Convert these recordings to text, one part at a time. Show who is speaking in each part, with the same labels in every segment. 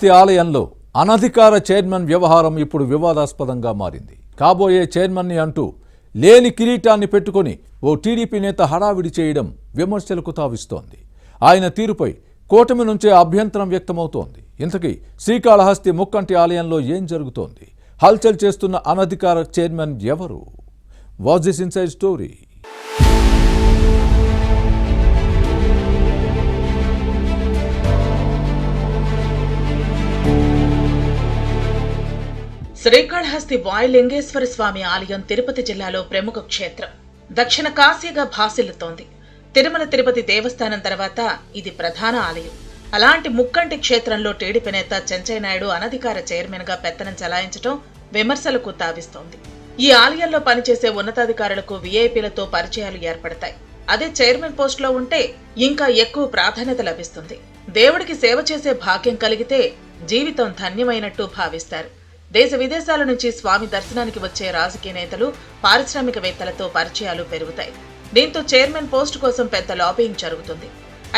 Speaker 1: ఆలయంలో అనధికార చైర్మన్ వ్యవహారం ఇప్పుడు వివాదాస్పదంగా మారింది. కాబోయే చైర్మన్ని అంటూ లేని కిరీటాన్ని పెట్టుకొని ఓ టీడీపీ నేత హడావిడి చేయడం విమర్శలకు తావిస్తోంది. ఆయన తీరుపై కూటమి నుంచే అభ్యంతరం వ్యక్తమవుతోంది. ఇంతకీ శ్రీకాళహస్తి ముక్కంటి ఆలయంలో ఏం జరుగుతోంది? హల్చల్ చేస్తున్న అనధికార చైర్మన్ ఎవరు? Watch this inside story.
Speaker 2: Srikalahasti Vayulingeswara Swamy ఆలయం తిరుపతి జిల్లాలో ప్రముఖ క్షేత్రం. దక్షిణ కాశీగా భాసిల్లుతోంది. తిరుమల తిరుపతి దేవస్థానం తర్వాత ఇది ప్రధాన ఆలయం. అలాంటి ముక్కంటి క్షేత్రంలో టీడీపీ నేత చెంచయ్య నాయుడు అనధికార చైర్మన్ గా పెత్తనం చలాయించడం విమర్శలకు తావిస్తోంది. ఈ ఆలయంలో పనిచేసే ఉన్నతాధికారులకు వీఐపీలతో పరిచయాలు ఏర్పడతాయి. అదే చైర్మన్ పోస్టులో ఉంటే ఇంకా ఎక్కువ ప్రాధాన్యత లభిస్తుంది. దేవుడికి సేవ చేసే భాగ్యం కలిగితే జీవితం ధన్యమైనట్టు భావిస్తారు. దేశ విదేశాల నుంచి స్వామి దర్శనానికి వచ్చే రాజకీయ నేతలు, పారిశ్రామికవేత్తలతో పరిచయాలు పెరుగుతాయి. దీంతో చైర్మన్ పోస్టు కోసం పెద్ద లాబింగ్ జరుగుతుంది.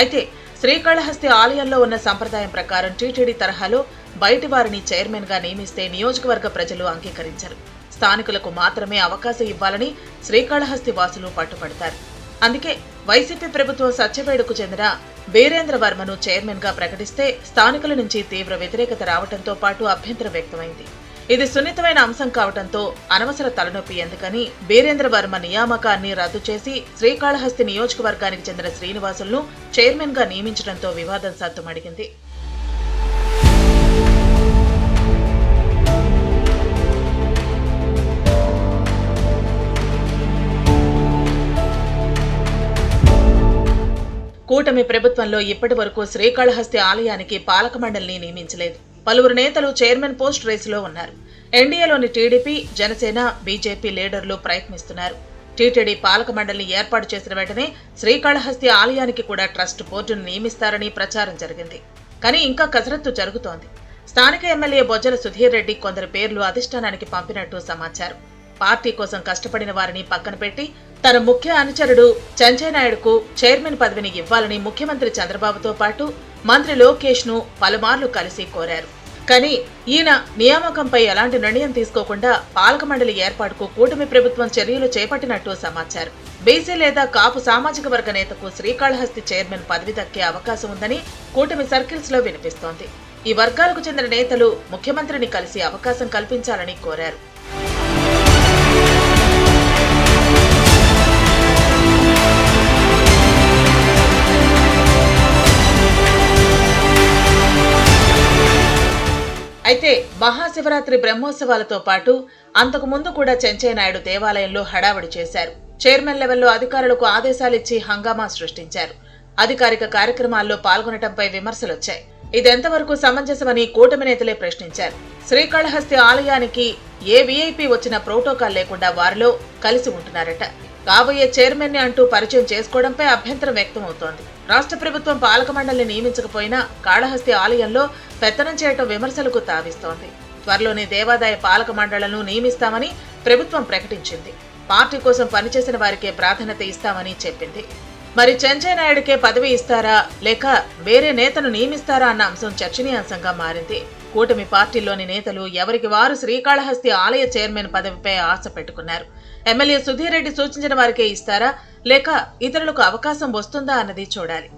Speaker 2: అయితే శ్రీకాళహస్తి ఆలయంలో ఉన్న సంప్రదాయం ప్రకారం టీటీడీ తరహాలో బయటి వారిని చైర్మన్ గా నియమిస్తే నియోజకవర్గ ప్రజలు అంగీకరించరు. స్థానికులకు మాత్రమే అవకాశం ఇవ్వాలని శ్రీకాళహస్తి వాసులు పట్టుపడతారు. అందుకే వైసీపీ ప్రభుత్వం సత్యవేడుకు చెందిన వీరేంద్ర వర్మను చైర్మన్ గా ప్రకటిస్తే స్థానికుల నుంచి తీవ్ర వ్యతిరేకత రావడంతో పాటు అభ్యంతరం వ్యక్తమైంది. ఇది సున్నితమైన అంశం కావడంతో అనవసర తలనొప్పి ఎందుకని వీరేంద్ర వర్మ నియామకాన్ని రద్దు చేసి శ్రీకాళహస్తి నియోజకవర్గానికి చెందిన శ్రీనివాసులను చైర్మన్ గా నియమించడంతో వివాదం సద్దుమణిగింది. కూటమి ప్రభుత్వంలో ఇప్పటి వరకు శ్రీకాళహస్తి ఆలయానికి పాలక మండలిని నియమించలేదు. పలువురు నేతలు చైర్మన్ పోస్ట్ రేసులో ఉన్నారు. ఎన్డీఏలోని టీడీపీ, జనసేన, బీజేపీ లీడర్లు ప్రయత్నిస్తున్నారు. టీటీడీ పాలక మండలిని ఏర్పాటు చేసిన వెంటనే శ్రీకాళహస్తి ఆలయానికి కూడా ట్రస్ట్ బోర్డును నియమిస్తారని ప్రచారం జరిగింది. కానీ ఇంకా కసరత్తు జరుగుతోంది. స్థానిక ఎమ్మెల్యే బొజ్జల సుధీర్ రెడ్డి కొందరు పేర్లు అధిష్టానానికి పంపినట్టు సమాచారం. పార్టీ కోసం కష్టపడిన వారిని పక్కన పెట్టి తన ముఖ్య అనుచరుడు చెంచయ్య నాయుడుకు చైర్మన్ పదవిని ఇవ్వాలని ముఖ్యమంత్రి చంద్రబాబుతో పాటు మంత్రి లోకేష్ ను పలుమార్లు కలిసి కోరారు. కానీ ఈయన నియామకంపై ఎలాంటి నిర్ణయం తీసుకోకుండా పాలక మండలి ఏర్పాటుకు కూటమి ప్రభుత్వం చర్యలు చేపట్టినట్టు సమాచారం. బీసీ లేదా కాపు సామాజిక వర్గ నేతకు శ్రీకాళహస్తి చైర్మన్ పదవి దక్కే అవకాశం ఉందని కూటమి సర్కిల్స్ లో వినిపిస్తోంది. ఈ వర్గాలకు చెందిన నేతలు ముఖ్యమంత్రిని కలిసి అవకాశం కల్పించాలని కోరారు. అయితే మహాశివరాత్రి బ్రహ్మోత్సవాలతో పాటు అంతకు ముందు కూడా చెంచయ్య నాయుడు దేవాలయంలో హడావుడి చేశారు. చైర్మన్ లెవెల్లో అధికారులకు ఆదేశాలిచ్చి హంగామా సృష్టించారు. అధికారిక కార్యక్రమాల్లో పాల్గొనటంపై విమర్శలొచ్చాయి. ఇదెంతవరకు సమంజసమని కూటమి నేతలే ప్రశ్నించారు. శ్రీకాళహస్తి ఆలయానికి ఏ వీఐపీ వచ్చిన ప్రోటోకాల్ లేకుండా వారిలో కలిసి ఉంటున్నారట. కాబోయే చైర్మన్ ని అంటూ పరిచయం చేసుకోవడంపై అభ్యంతరం వ్యక్తమవుతోంది. రాష్ట్ర ప్రభుత్వం పాలక మండలిని నియమించకపోయినా కాళహస్తి ఆలయంలో పెత్తనం చేయటం విమర్శలకు తావిస్తోంది. త్వరలోనే దేవాదాయ పాలక మండళ్లను నియమిస్తామని ప్రభుత్వం ప్రకటించింది. పార్టీ కోసం పనిచేసిన వారికే ప్రాధాన్యత ఇస్తామని చెప్పింది. మరి చెంచయ్య నాయుడుకే పదవి ఇస్తారా లేక వేరే నేతను నియమిస్తారా అన్న అంశం చర్చనీయాంశంగా మారింది. కూటమి పార్టీలోని నేతలు ఎవరికి వారు శ్రీకాళహస్తి ఆలయ చైర్మన్ పదవిపై ఆశ పెట్టుకున్నారు. ఎమ్మెల్యే సుధీర్ రెడ్డి సూచించిన వారికే ఇస్తారా లేక ఇతరులకు అవకాశం వస్తుందా అన్నది చూడాలి.